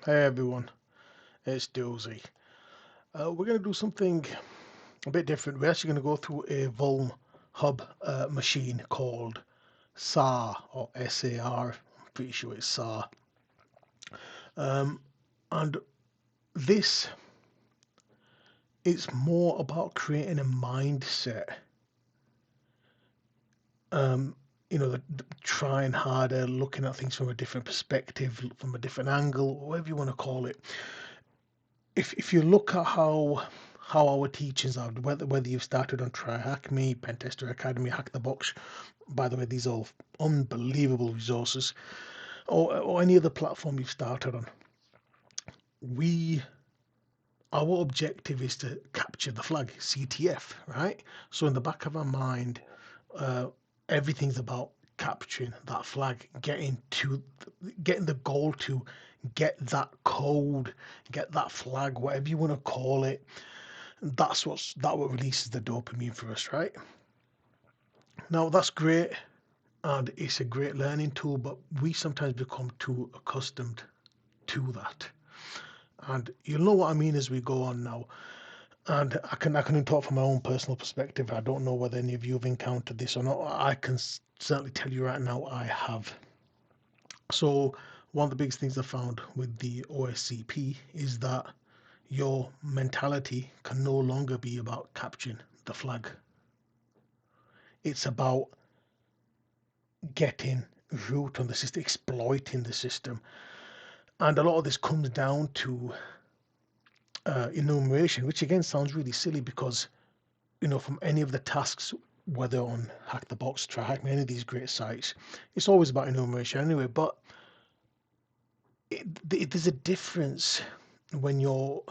Hey everyone, it's Doozy. We're going to do something a bit different. We're actually going to go through a Vulnhub machine called SAR or SAR. I'm pretty sure it's SAR. Um, and this is more about creating a mindset. Um, trying harder, looking at things from a different perspective, from a different angle, whatever you want to call it. If you look at how our teachings are, whether you've started on Try Hack Me, Pentester Academy, Hack the Box, by the way, these are all unbelievable resources, or any other platform you've started on, we our objective is to capture the flag, CTF, right? So in the back of our mind, uh, everything's about capturing that flag, getting the goal to get that code, get that flag, whatever you want to call it. What releases the dopamine for us, right? Now that's great and it's a great learning tool, but we sometimes become too accustomed to that. And you'll know what I mean as we go on now. And I can talk from my own personal perspective. I don't know whether any of you have encountered this or not. I can certainly tell you right now I have. So one of the biggest things I found with the OSCP is that your mentality can no longer be about capturing the flag. It's about getting root on the system, exploiting the system. And a lot of this comes down to enumeration, which again sounds really silly because, from any of the tasks, whether on Hack the Box, Try Hack Me, any of these great sites, it's always about enumeration anyway. But there's a difference when you're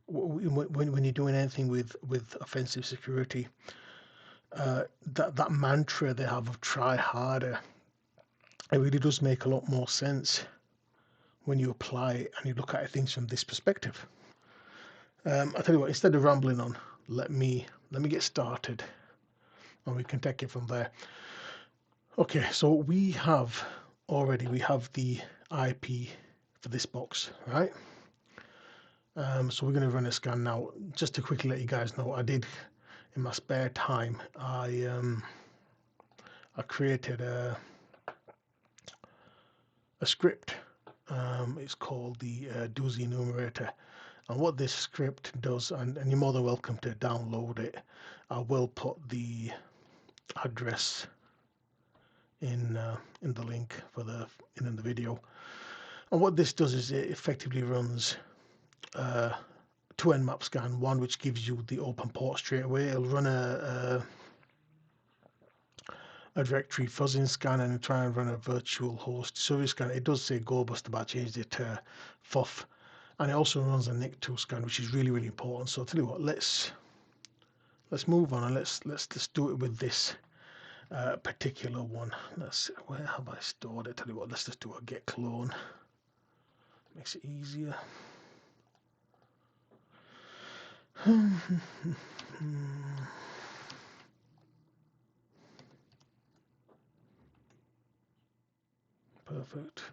doing anything with offensive security. That mantra they have of try harder, it really does make a lot more sense when you apply it and you look at things from this perspective. I tell you what, instead of rambling on, let me get started, and we can take it from there. Okay, so we have the IP for this box, right? So we're going to run a scan now. Just to quickly let you guys know, I did in my spare time. I created a script. It's called the Doozy Enumerator. And what this script does, and you're more than welcome to download it. I will put the address in the link for in the video. And what this does is it effectively runs two nmap scan, one which gives you the open port straight away. It'll run a directory fuzzing scan and try and run a virtual host service scan. It does say GoBuster, but I changed it to FUF. And it also runs a NIC2 scan, which is really, really important. So I'll tell you what, let's move on and let's do it with this particular one. Where have I stored it? Tell you what, let's just do a get clone. Makes it easier. Perfect.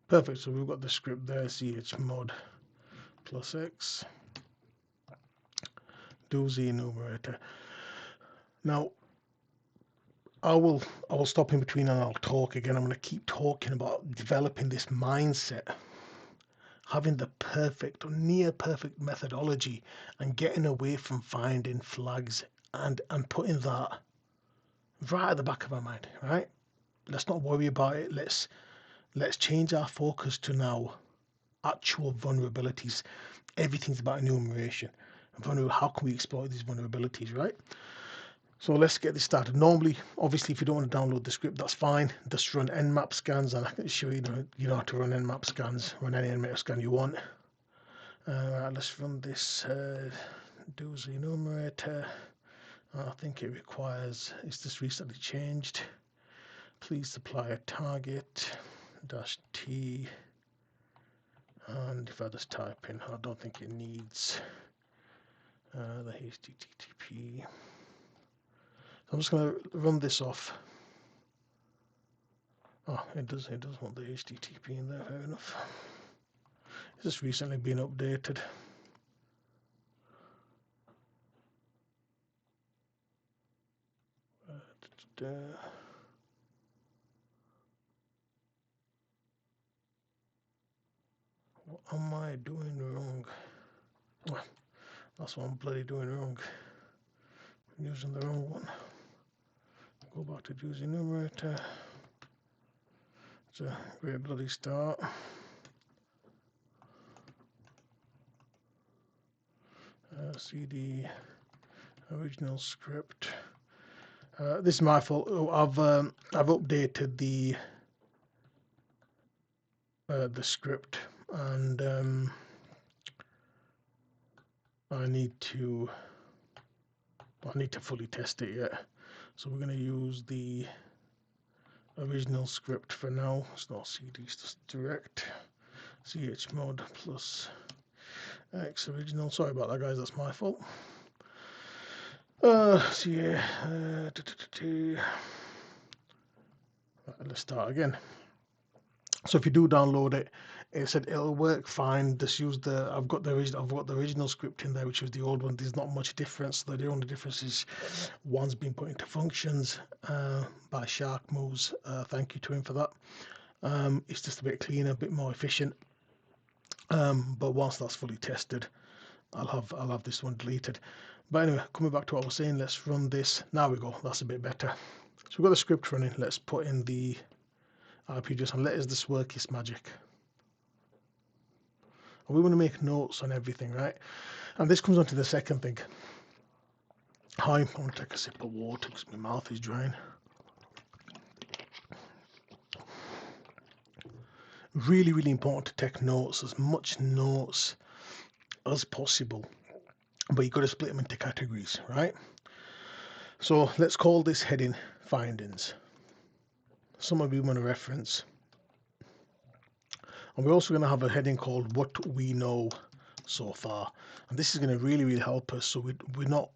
Perfect. So we've got the script there. chmod +x Doozy Enumerator. Now I will stop in between and I'll talk again. I'm going to keep talking about developing this mindset, having the perfect or near perfect methodology, and getting away from finding flags and putting that right at the back of our mind. Right? Let's not worry about it. Let's change our focus to now actual vulnerabilities. Everything's about enumeration. How can we exploit these vulnerabilities, right? So let's get this started. Normally, obviously, if you don't want to download the script, that's fine. Just run nmap scans, and I can show you, you know how to run nmap scans. Run any nmap scan you want. Right, let's run this Doozy Enumerator. I think it requires, it's just recently changed. Please supply a target -t. And if I just type in, I don't think it needs the HTTP. I'm just going to run this off. Oh, it does want the HTTP in there, fair enough. It's just recently been updated. What am I doing wrong? That's what I'm bloody doing wrong. I'm using the wrong one. Go back to Doozy Enumerator. It's a great bloody start. CD original script. This is my fault. I've updated the script, and I need to fully test it yet. So we're going to use the original script for now. It's not CD, it's just direct chmod plus x original. Sorry about that, guys. That's my fault. So yeah, let's start again. So if you do download it, it said it'll work fine. Just use the I've got the original script in there, which was the old one. There's not much difference. The only difference is one's been put into functions by Shark Moves. Thank you to him for that. It's just a bit cleaner, a bit more efficient. But once that's fully tested, I'll have this one deleted. But anyway, coming back to what I was saying, let's run this. Now we go. That's a bit better. So we've got the script running. Let's put in the IP address and let this work its magic. And we want to make notes on everything, right? And this comes on to the second thing. Hi, I want to take a sip of water because my mouth is drying. Really, really important to take notes, as much notes as possible. But you've got to split them into categories, right? So let's call this heading findings. Some of you want to reference. And we're also going to have a heading called what we know so far. And this is going to really, really help us. So we're not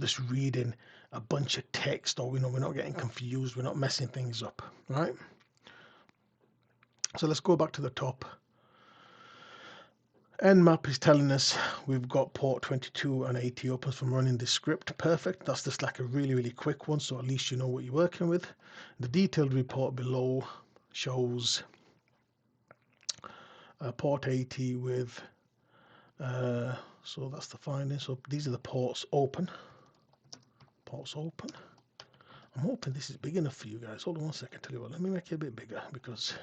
just reading a bunch of text, or we're not getting confused. We're not messing things up, right? So let's go back to the top. Nmap is telling us we've got port 22 and 80 open from running this script. Perfect. That's just like a really, really quick one, so at least you know what you're working with. The detailed report below shows port 80 with, so that's the finding. So these are the ports open. Ports open. I'm hoping this is big enough for you guys. Hold on one second. Tell you what, let me make it a bit bigger because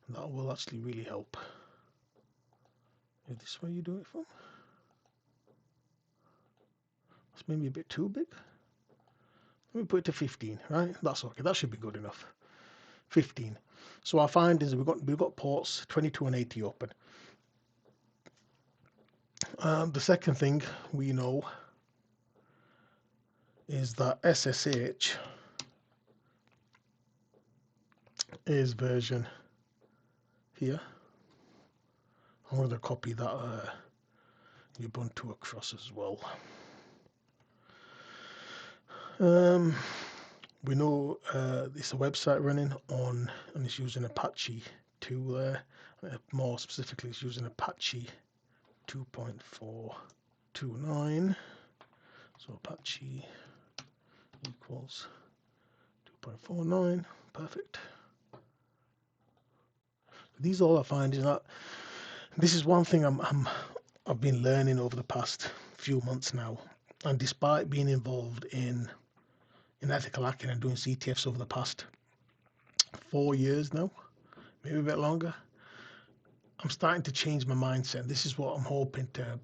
that will actually really help. Is this where you do it from? That's maybe a bit too big. Let me put it to 15, right? That's okay. That should be good enough. 15. So our findings, we've got ports 22 and 80 open. The second thing we know is that SSH is version here. I'm going to copy that Ubuntu across as well. We know it's a website running on, and it's using Apache 2 more specifically, it's using Apache 2.429. So Apache equals 2.49. Perfect. These are all I find is that this is one thing I've been learning over the past few months now, and despite being involved in ethical hacking and doing CTFs over the past 4 years now, maybe a bit longer, I'm starting to change my mindset. This is what I'm hoping to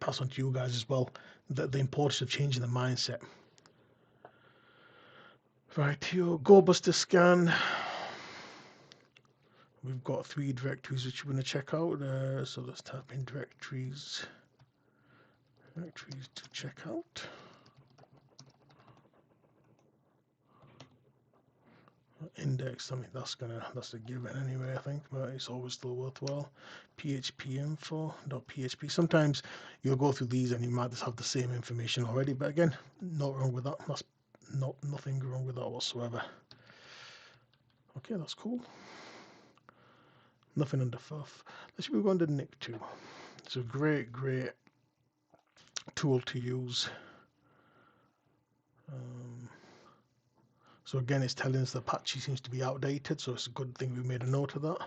pass on to you guys as well, the importance of changing the mindset. Right, here, GoBuster scan. We've got 3 directories which we're going to check out. So let's type in directories to check out. index, I mean that's a given anyway, I think, but it's always still worthwhile. PHP info.php. Sometimes you'll go through these and you might just have the same information already, but again, not wrong with that. That's nothing wrong with that whatsoever. Okay, that's cool. Nothing under fuff. Let's move on to Nick2. It's a great tool to use. So again, it's telling us the Apache seems to be outdated, so it's a good thing we made a note of that.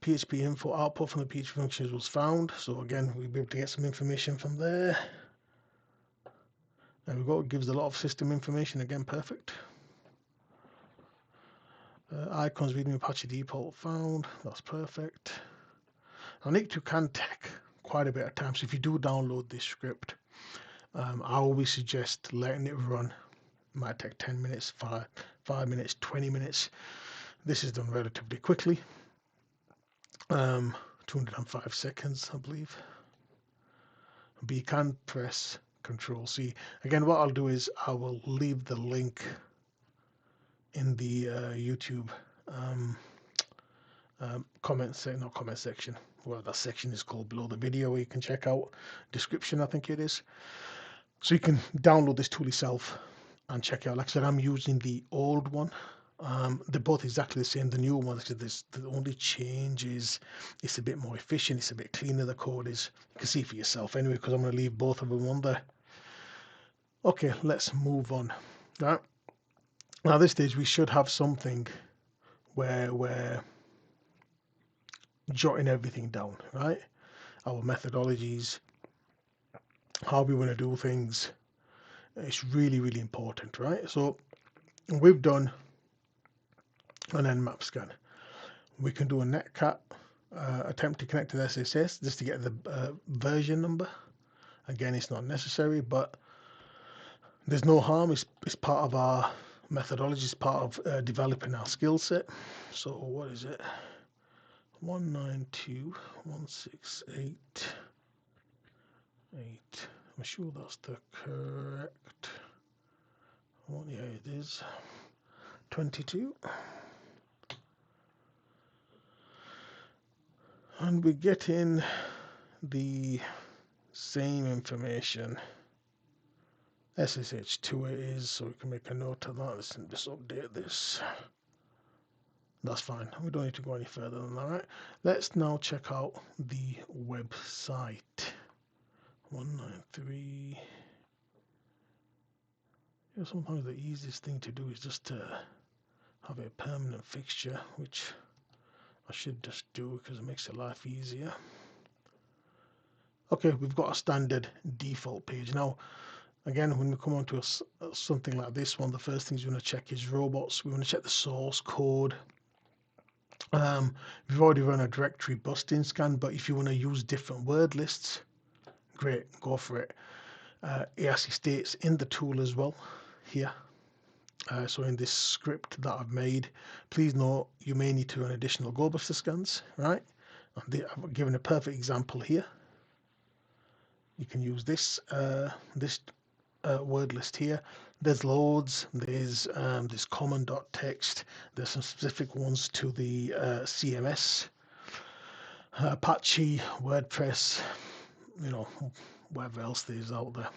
PHP info output from the PHP functions was found, so again, we'll be able to get some information from there. There we go, it gives a lot of system information, again, perfect. Icons reading Apache default found, that's perfect. Now, Nick2 can take quite a bit of time, so if you do download this script, I always suggest letting it run. It might take 10 minutes, 5 minutes, 20 minutes. This is done relatively quickly. 205 seconds, I believe. But you can press Control C. Again, what I'll do is I will leave the link in the YouTube not comment section. Well, that section is called below the video, where you can check out description, I think it is. So you can download this tool yourself and check it out. Like I said, I'm using the old one. They're both exactly the same. The new one, the only change is it's a bit more efficient, it's a bit cleaner, the code is. You can see for yourself anyway, because I'm going to leave both of them on there. Okay, let's move on. Right. Now at this stage we should have something where we're jotting everything down, right? Our methodologies, how we want to do things. It's really important, right? So we've done an nmap scan. We can do a netcat attempt to connect to the SSS just to get the version number. Again, it's not necessary, but there's no harm. It's part of our methodology. It's part of developing our skill set. So what is it? 192.168.8. I'm sure that's the correct one. Yeah, it is. 22. And we get in the same information. SSH2 it is, so we can make a note of that. Let's just update this. That's fine. We don't need to go any further than that, right? Let's now check out the website. 193. You know, sometimes the easiest thing to do is just to have a permanent fixture, which I should just do because it makes your life easier. Okay, we've got a standard default page. Now, again, when we come on to something like this one, the first things we want to check is robots. We want to check the source code. We've already run a directory busting scan, but if you want to use different word lists, great, go for it. It actually states in the tool as well here. So in this script that I've made, please note you may need to run additional GoBuster scans, right? I've given a perfect example here. You can use this word list here. There's loads. There's common.txt. There's some specific ones to the CMS, Apache, WordPress, you know, whatever else there is out there.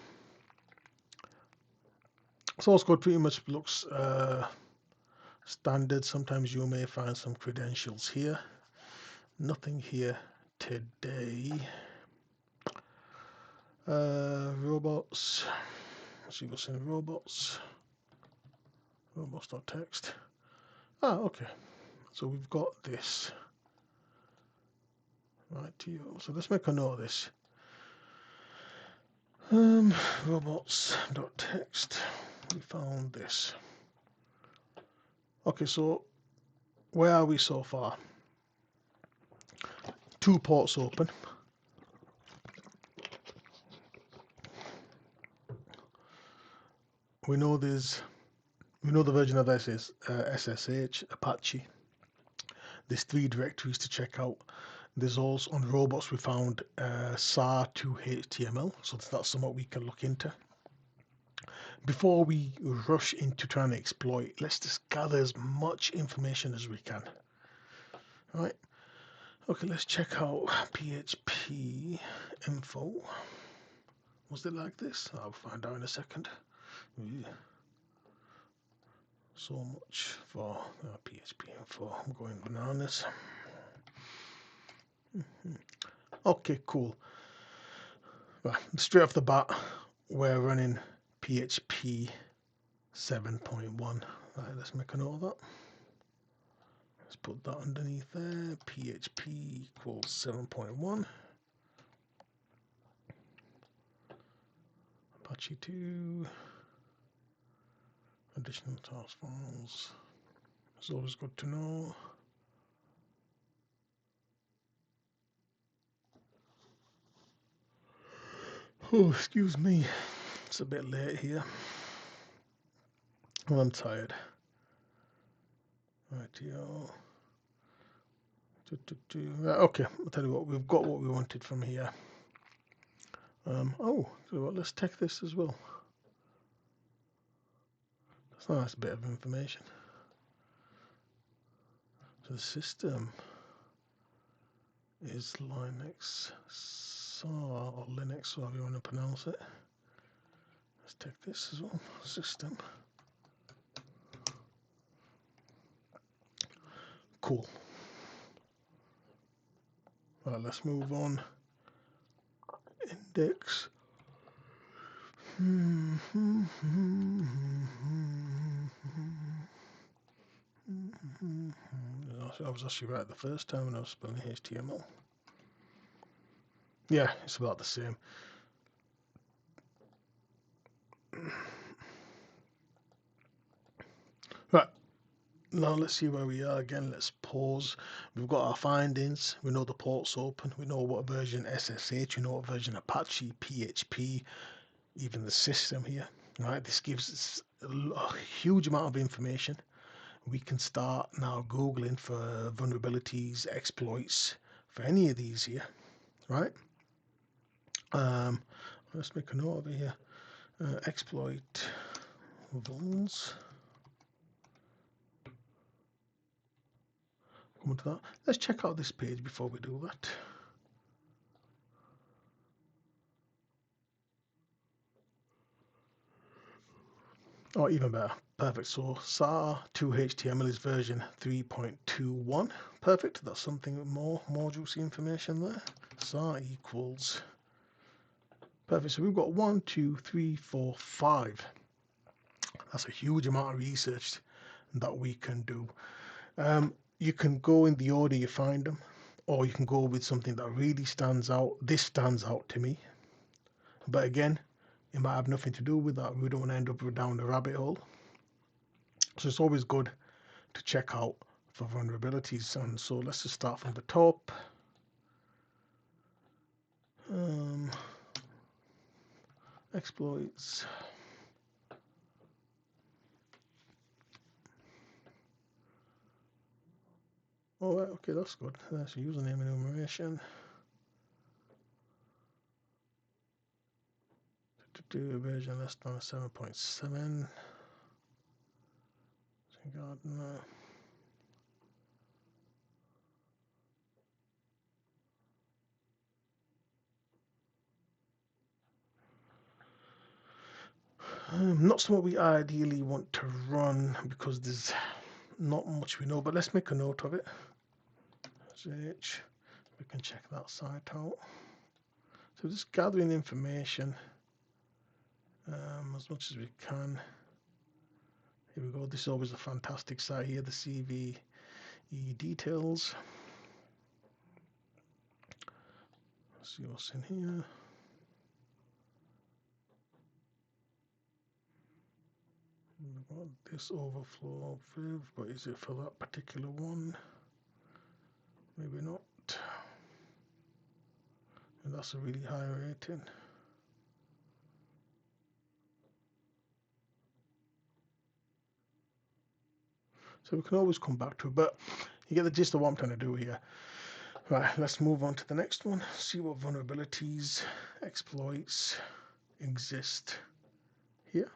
Source code pretty much looks standard. Sometimes you may find some credentials here. Nothing here today. Robots. Let's see what's in robots. Robots.txt. Okay. So we've got this. Right to you. So let's make a note of this. Robots.txt. We found this. Okay, so where are we so far? 2 ports open. We know the version of this is SSH, Apache. There's 3 directories to check out. There's also on robots we found SAR to HTML, so that's something we can look into. before we rush into trying to exploit, let's just gather as much information as we can. All right. Okay, let's check out PHP info. Was it like this? I'll find out in a second. So much for PHP info. I'm going bananas. Okay, cool. Right, straight off the bat, we're running PHP 7.1. Right, let's make a note of that. Let's put that underneath there. PHP equals 7.1. Apache 2. Additional task files. It's always good to know. Oh, excuse me. It's a bit late here. Well, I'm tired. Right, yo. Right, okay, I'll tell you what, we've got what we wanted from here. Oh, so what, let's take this as well. That's a nice bit of information. So the system is Linux SAR or Linux, however you want to pronounce it. Let's take this as well. System. Cool. Right, let's move on. Index. I was actually right the first time when I was spelling HTML. Yeah, it's about the same. Right, now let's see where we are again. Let's pause. We've got our findings. We know the port's open. We know what version SSH. We know what version Apache, PHP, even the system here. Right, this gives us a huge amount of information. We can start now Googling for vulnerabilities, exploits, for any of these here, right? Let's make a note over here. Exploit vulns. Come to that. Let's check out this page before we do that. Oh, even better. Perfect. So SAR 2 HTML is version 3.21. Perfect. That's something more juicy information there. SAR equals. Perfect. So we've got 1, 2, 3, 4, 5. That's a huge amount of research that we can do. You can go in the order you find them, or you can go with something that really stands out. This stands out to me. But again, it might have nothing to do with that. We don't want to end up down the rabbit hole. So it's always good to check out for vulnerabilities. And so let's just start from the top. Exploits. Oh, okay, that's good. That's username enumeration. Do version less than 7.7. Gardener. Not something we ideally want to run because there's not much we know, but let's make a note of it. SH, we can check that site out. So just gathering information as much as we can. Here we go. This is always a fantastic site here, the CVE details. Let's see what's in here. We've got this overflow viv, but is it for that particular one? Maybe not. And that's a really high rating. So we can always come back to it, but you get the gist of what I'm trying to do here. Right, let's move on to the next one. See what vulnerabilities, exploits exist here.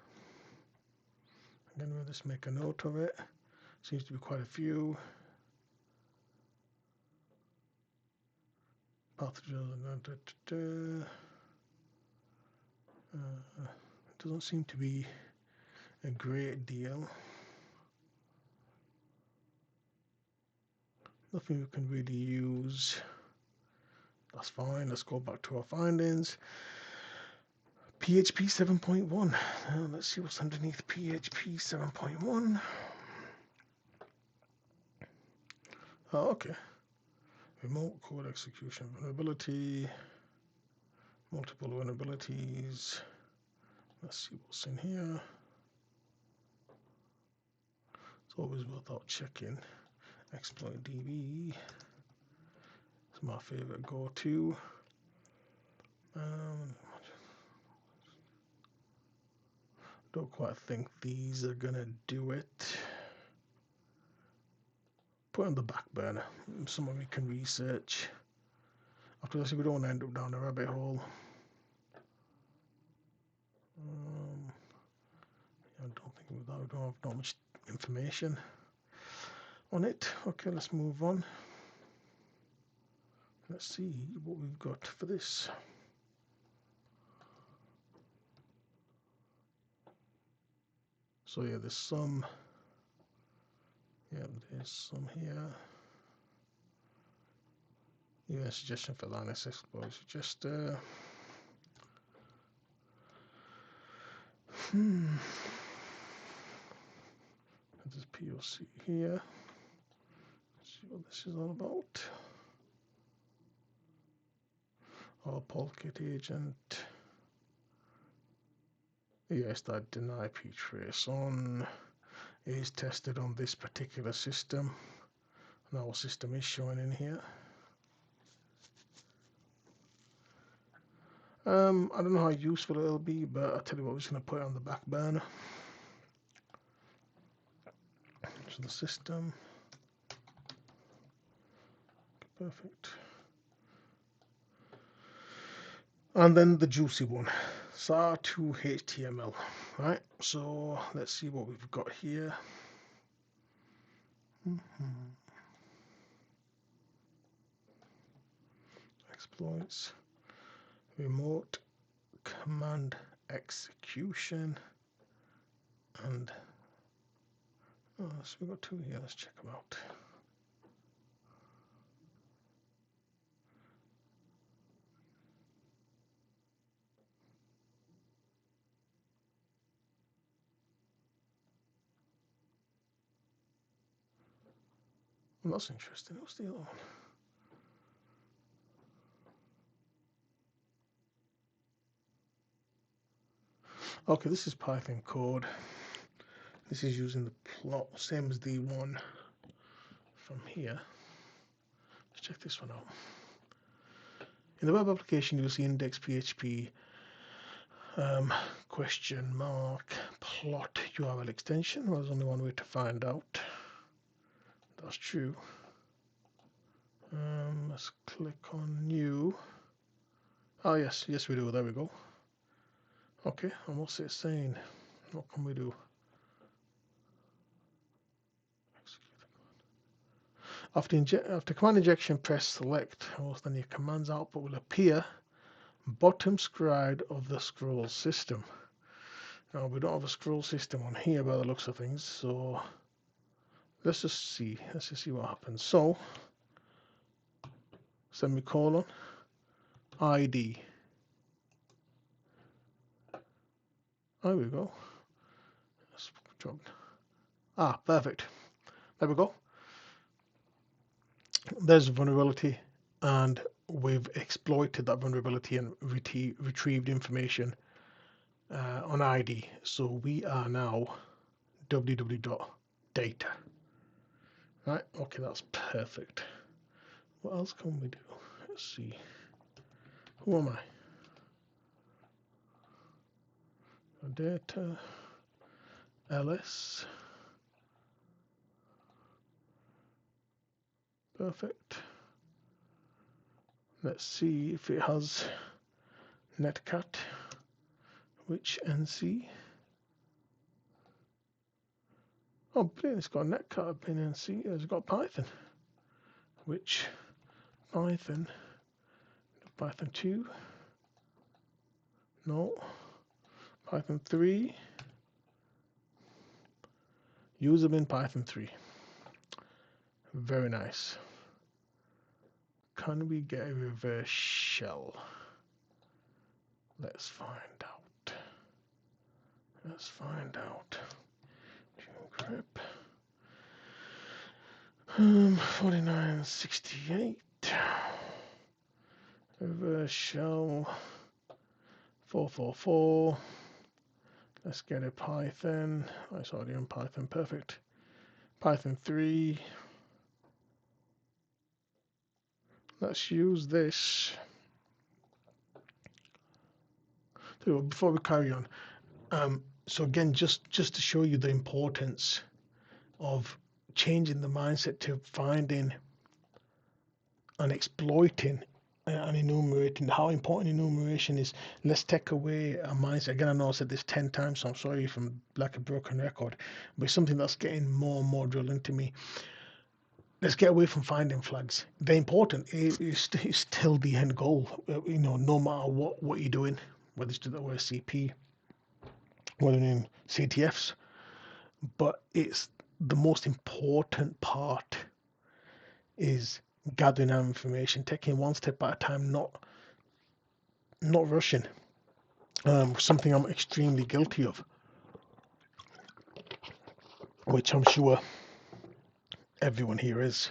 Again, we'll just make a note of it. Seems to be quite a few. Pathogens. Doesn't seem to be a great deal. Nothing we can really use. That's fine. Let's go back to our findings. PHP 7.1. Let's see what's underneath PHP 7.1. Oh, okay. Remote code execution vulnerability. Multiple vulnerabilities. Let's see what's in here. It's always worth out checking. Exploit DB. It's my favorite go-to. Don't quite think these are gonna do it. Put on the back burner. Someone we can research. After this, we don't want to end up down a rabbit hole. I don't think we don't have not much information on it. Okay, let's move on. Let's see what we've got for this. So yeah, there's some. Yeah, there's some here. Yeah, suggestion for Linux exploits. Just there's POC here. Let's see what this is all about. Our Polkit agent. Yes, that deny ptrace on is tested on this particular system. And our system is showing in here. I don't know how useful it'll be, but I'll tell you what, we're just going to put it on the back burner. So the system. Perfect. And then the juicy one, SAR2 HTML. Right, so let's see what we've got here. Exploits, remote command execution, and so we've got two here. Let's check them out. Well, that's interesting. What's the other one? Okay, this is Python code. This is using the plot, same as the one from here. Let's check this one out. In the web application, you'll see index PHP question mark plot URL extension. Well, there's only one way to find out. That's true. Let's click on new. Oh yes, yes we do. There we go. Okay, and what's it saying? What can we do? After command injection, press select. Then your command's output will appear bottom side of the scroll system. Now we don't have a scroll system on here by the looks of things, so let's just see what happens. So semicolon ID. There we go. Perfect. There we go. There's a vulnerability, and we've exploited that vulnerability and retrieved information on ID. So we are now www.data. Right, okay, that's perfect. What else can we do? Let's see. Who am I? Data, ls. Perfect. Let's see if it has netcat, which NC. Oh, brilliant, it's got a netcat bin and see, it's got Python. Which Python 2, no, Python 3, user bin Python 3. Very nice. Can we get a reverse shell? Let's find out. Let's find out. Grip. 4968. Reverse shell 444. Let's get a Python. Oh, it's already in Python. Perfect. Python 3. Let's use this. So before we carry on, so again, just to show you the importance of changing the mindset to finding and exploiting and enumerating, how important enumeration is. Let's take away a mindset. Again, I know I said this 10 times, so I'm sorry if I'm like a broken record, but it's something that's getting more and more drilled into me. Let's get away from finding flags. They're important. It's still the end goal, no matter what you're doing, whether it's to the OSCP, whether in CTFs, but it's the most important part is gathering our information, taking one step at a time, not rushing. Something I'm extremely guilty of, which I'm sure everyone here is.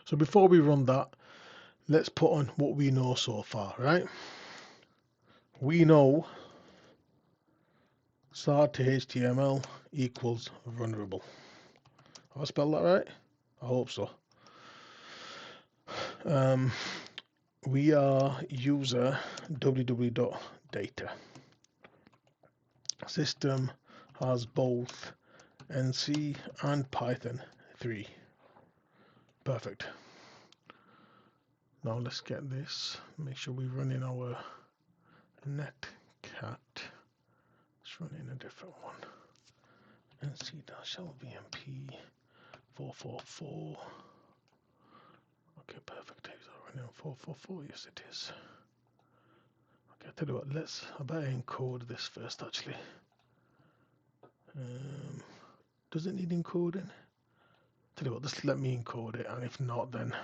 So before we run that, let's put on what we know so far, right? We know SAR to HTML equals vulnerable. Have I spelled that right? I hope so. We are user www.data. System has both NC and Python 3. Perfect. Now let's get this. Make sure we run in our netcat. Let's run in a different one. nc-lvmp 444. Okay, perfect. Is that running on 444? Yes, it is. Okay, I'll tell you what, I better encode this first actually. Does it need encoding? Tell you what, just let me encode it, and if not, then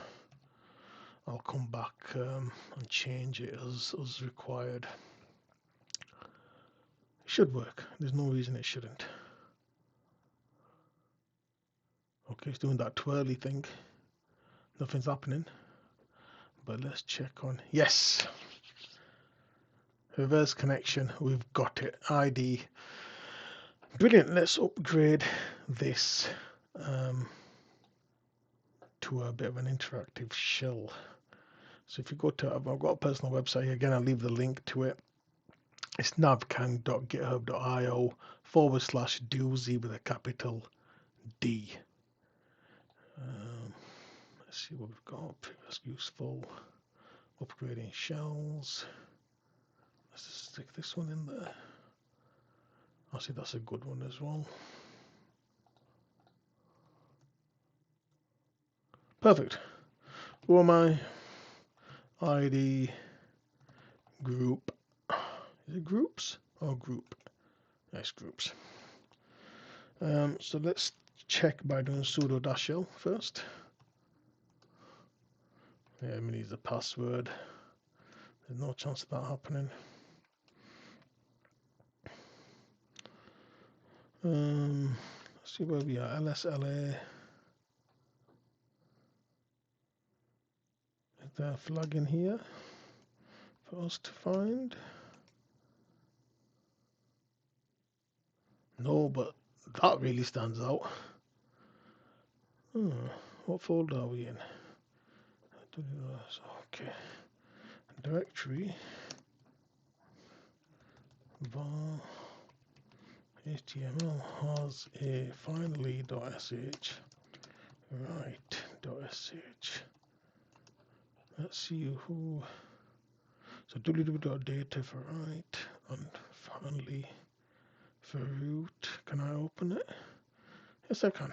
I'll come back and change it as required. It should work. There's no reason it shouldn't. Okay, it's doing that twirly thing. Nothing's happening. But let's check on. Yes! Reverse connection. We've got it. ID. Brilliant. Let's upgrade this to a bit of an interactive shell. So if you go to, I've got a personal website here. Again, I'll leave the link to it. It's navcan.github.io/doozy with a capital D. Let's see what we've got. Previous useful. Upgrading shells. Let's just stick this one in there. I see that's a good one as well. Perfect. Who am I? ID group. Is it groups or group? Nice groups. So let's check by doing sudo -l first. Yeah, we need the password. There's no chance of that happening. Let's see where we are. LSLA. Is there a flag in here for us to find? No, but that really stands out. What folder are we in? Okay. Directory. Var HTML has a finally.sh. Right.sh. Let's see who. So www.data for right and finally for root. Can I open open it? Yes, I can.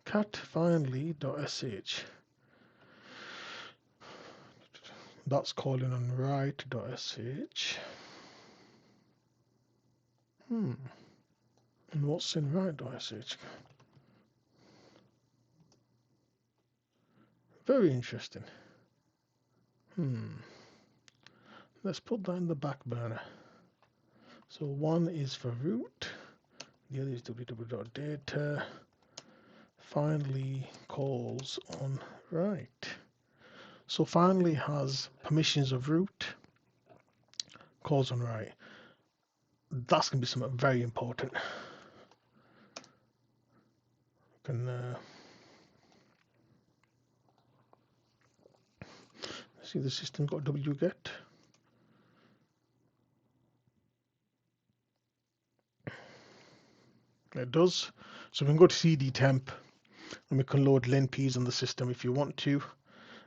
Cat finally.sh. That's calling on write.sh. And what's in write.sh? Very interesting. Let's put that in the back burner. So one is for root, the other is www.data. Finally calls on write. So finally has permissions of root, calls on write. That's going to be something very important. See the system got wget. It does. So we can go to cd temp and we can load linps on the system if you want to,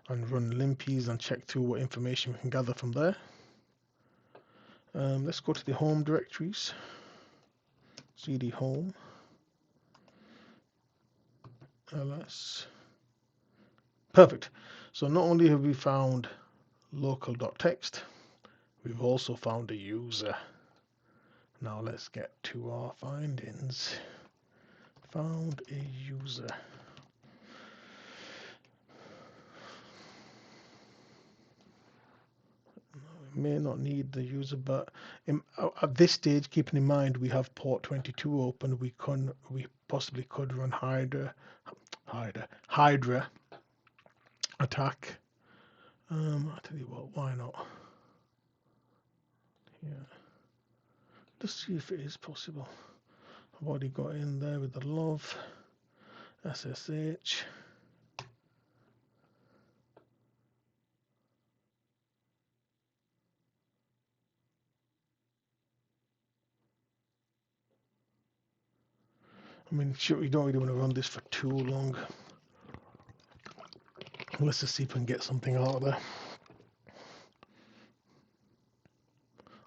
and run linps and check through what information we can gather from there. Let's go to the home directories. cd home ls. Perfect. So not only have we found local.txt, we've also found a user. Now let's get to our findings. Found a user. We may not need the user, but at this stage, keeping in mind we have port 22 open, we possibly could run Hydra attack. I tell you what, why not? Yeah. Let's see if it is possible. I've already got in there with the love SSH. I mean, sure, we don't really want to run this for too long. Let's just see if we can get something out of there.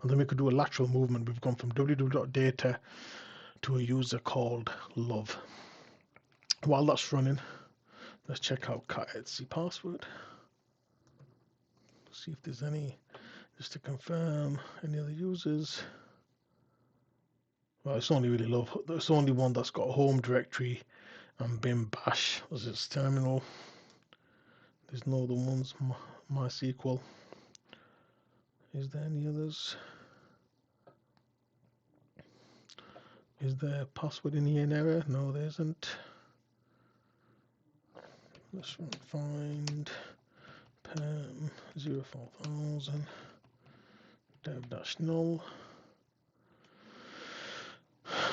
And then we could do a lateral movement. We've gone from www.data to a user called love. While that's running, let's check out cat etc password. See if there's any, just to confirm, any other users. Well, it's only really love. There's only one that's got a home directory and bin bash as its terminal. There's no other ones. MySQL. Is there any others? Is there a password in here in error? No, there isn't. Let's find perm 04000 dev-null.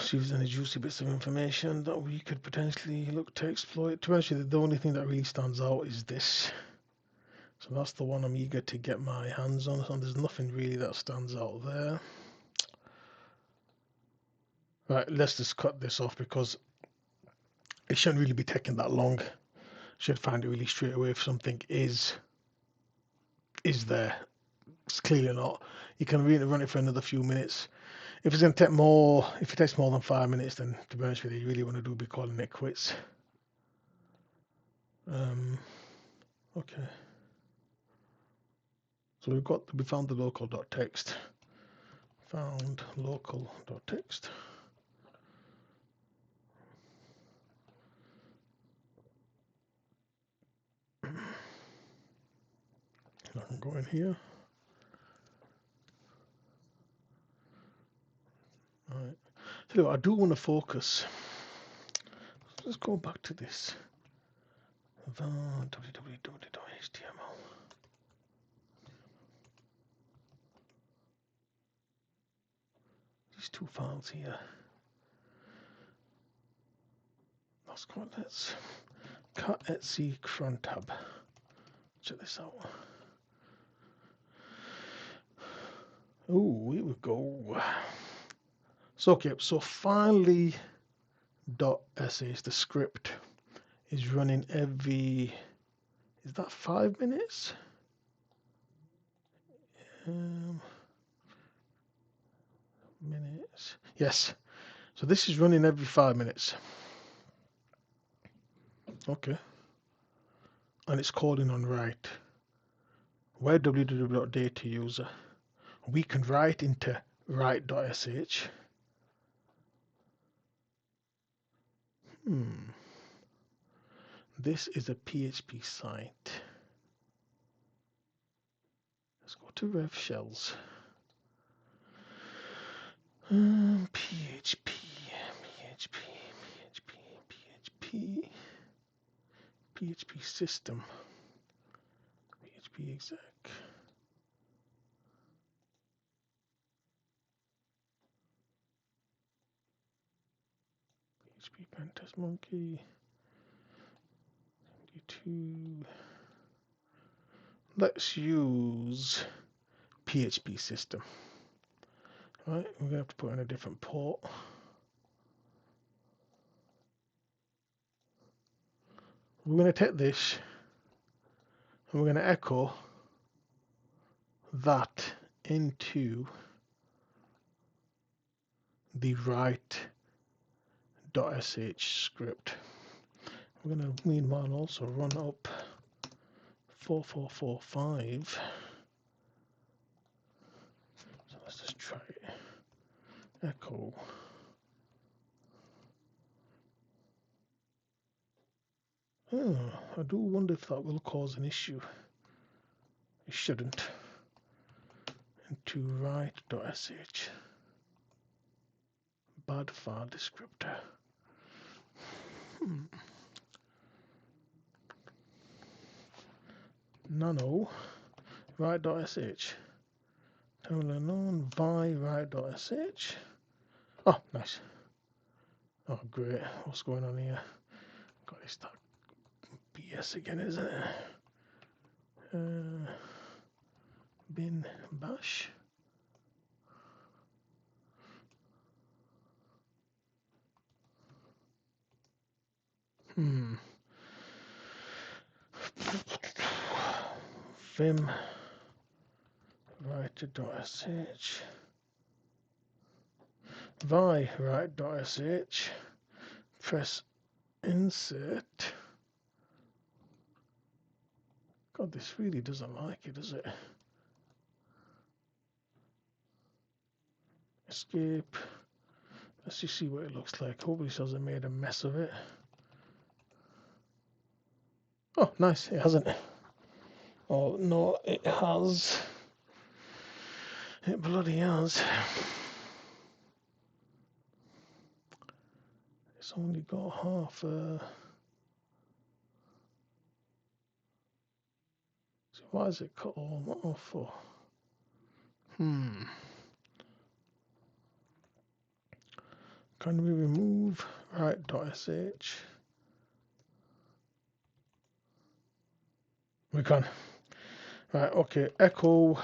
See if there's any juicy bits of information that we could potentially look to exploit. To actually, the only thing that really stands out is this. So that's the one I'm eager to get my hands on, and there's nothing really that stands out there. Right, let's just cut this off because it shouldn't really be taking that long. Should find it really straight away if something is there. It's clearly not. You can really run it for another few minutes. If it's going to take more, if it takes more than 5 minutes, then to be honest with you, you really want to be calling it quits. Okay. So we found the local.txt. Found local.txt. I can go in here. All right. So I do want to focus. Let's go back to this. www.html. These two files here. Let's cat etc cron tab. Check this out. Oh, here we go. So okay, so finally .sh, the script, is running every, is that 5 minutes? Minutes. Yes. So this is running every 5 minutes. Okay. And it's calling on write. Where www.data user. We can write into write.sh. This is a PHP site. Let's go to rev shells. PHP, PHP system, PHP exec. PHP pentest monkey. 72. Let's use PHP system. Right, we're going to have to put in a different port. We're going to take this and we're going to echo that into the write.sh script. We're going to meanwhile also run up 4445. So let's just try it. Echo. Oh, I do wonder if that will cause an issue. It shouldn't. Into write.sh. Bad file descriptor. Nano write.sh. Terminal unknown by write.sh. Oh, nice. Oh, great. What's going on here? God, it's that BS again, isn't it? Bin bash. Vim write.sh. Vi write.sh. Press insert. God, this really doesn't like it, does it? Escape. Let's just see what it looks like. Hopefully it hasn't made a mess of it. Oh, nice. It hasn't. Oh, no, it has. It bloody has. It's only got half so why is it cut all that off for? Can we remove write.sh? We can. Right, okay, echo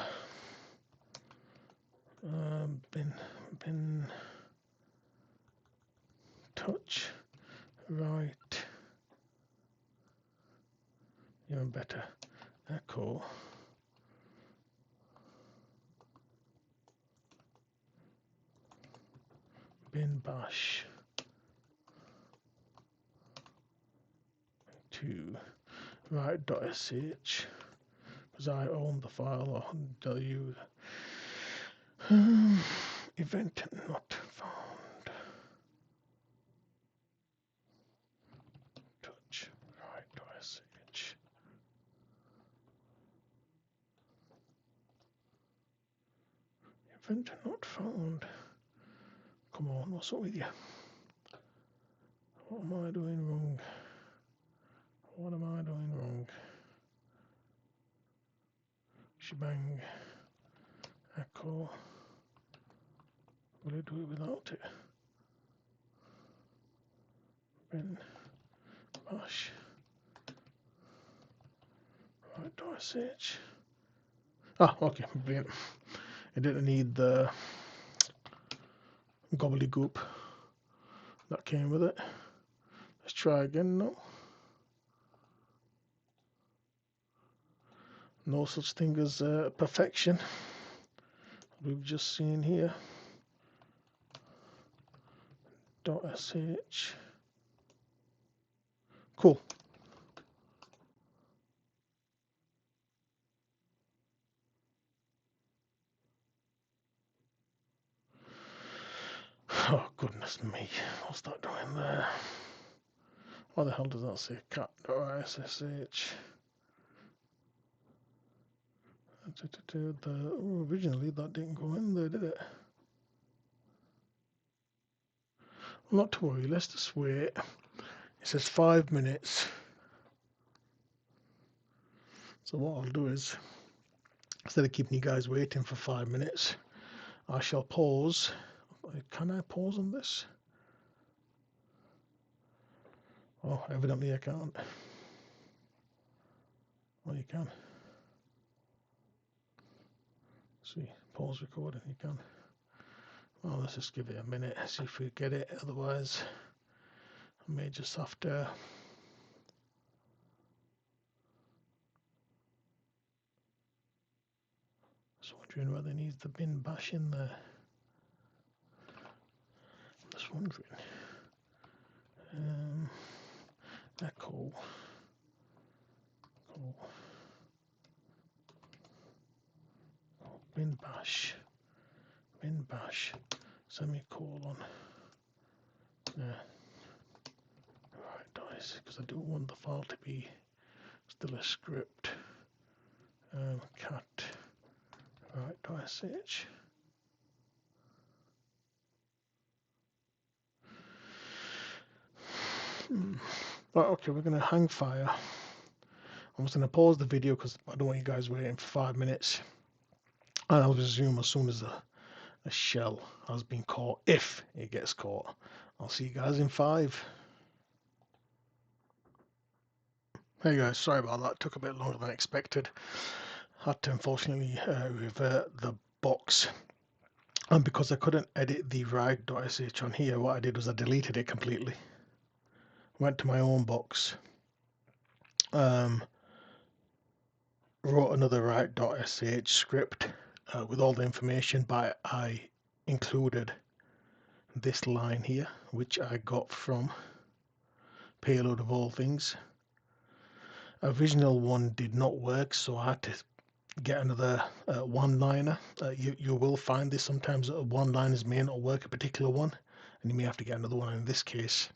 bin touch write. Even better. Echo bin bash to write.sh because I own the file. I'll tell you. Event not found. Touch write.sh. Event not found. Come on, what's up with you? What am I doing wrong? What am I doing wrong? Shebang. Echo. Will it do it without it? Bin bash. Right.sh. Ah, okay, brilliant. It didn't need the gobbledygook that came with it. Let's try again now. No such thing as perfection. We've just seen here. .sh. Cool. Oh, goodness me. What's that doing there? Why the hell does that say cat.ssh? Originally that didn't go in there, did it? Well, not to worry, let's just wait. It says 5 minutes. So what I'll do is, instead of keeping you guys waiting for 5 minutes, I shall pause. Can I pause on this? Oh, evidently I can't. Well, you can. See, pause recording, you can. Well, let's just give it a minute, see if we get it. Otherwise, I may just have to. Just wondering whether it needs the bin bash in there. Just wondering. Echo. Bin bash, semicolon. Yeah. Right, guys, because I don't want the file to be still a script. Cat. Right, .sh. Right, okay, we're going to hang fire. I'm just going to pause the video because I don't want you guys waiting for 5 minutes. And I'll resume as soon as a shell has been caught, if it gets caught. I'll see you guys in 5. Hey guys, sorry about that. It took a bit longer than expected. Had to unfortunately revert the box. And because I couldn't edit the write.sh on here, what I did was I deleted it completely. Went to my own box. Wrote another write.sh script with all the information, but I included this line here, which I got from Payload of all things. Original one did not work, so I had to get another one-liner. You will find this sometimes. One-liners may not work, a particular one, and you may have to get another one. In this case,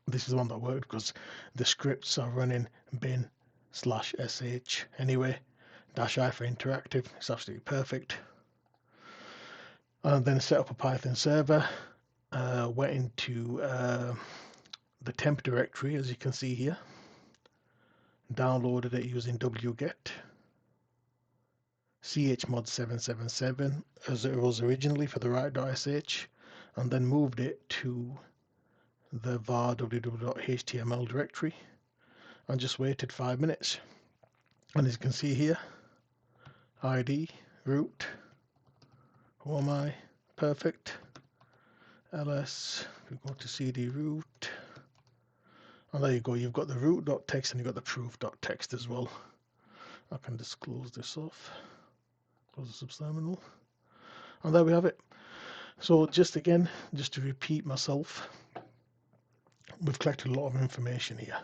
this is the one that worked because the scripts are running bin/sh anyway. -I for interactive. It's absolutely perfect. And then set up a Python server. Went into the temp directory, as you can see here. Downloaded it using wget. chmod 777 as it was originally for the write.sh, and then moved it to the var www.html directory and just waited 5 minutes. And as you can see here, id, root, who am I, perfect, ls, we go to cd root, and there you go, you've got the root.txt and you've got the proof.txt as well. I can just close this off, close the subterminal, and there we have it. So just to repeat myself, we've collected a lot of information here.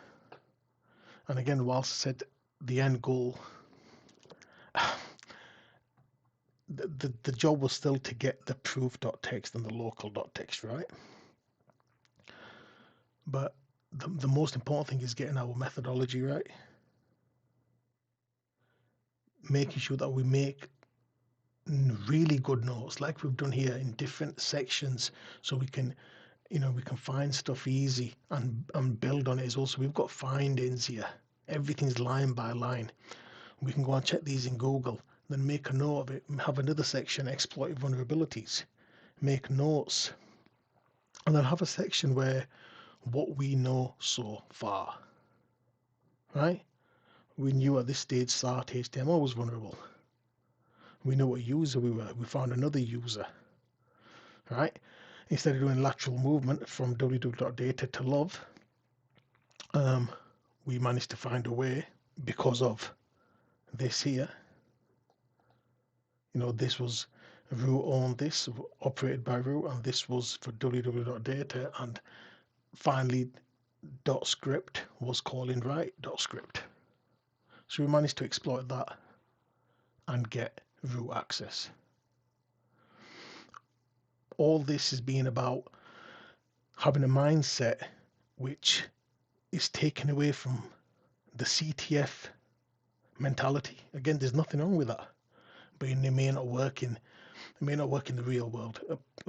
And again, whilst I said the end goal, the job was still to get the proof.txt and the local.txt right. But the most important thing is getting our methodology right. Making sure that we make really good notes like we've done here in different sections, so we can find stuff easy and build on it as well. So we've got findings here, everything's line by line. We can go and check these in Google, then make a note of it, have another section, exploit vulnerabilities, make notes, and then have a section where what we know so far, right? We knew at this stage SAR HTML was vulnerable. We know what user we were. We found another user, right? Instead of doing lateral movement from www.data to love, we managed to find a way because of this here. This was root owned this, operated by root, and this was for www.data, and finally .script was calling write.script. So we managed to exploit that and get root access. All this has been about having a mindset which is taken away from the CTF mentality. Again, there's nothing wrong with that, but it may not work in the real world.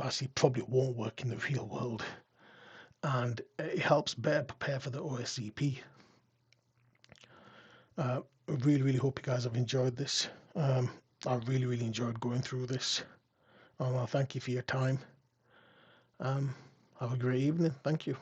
Actually, probably won't work in the real world, and it helps better prepare for the OSCP. I really hope you guys have enjoyed this. I really enjoyed going through this. Thank you for your time. Have a great evening. Thank you.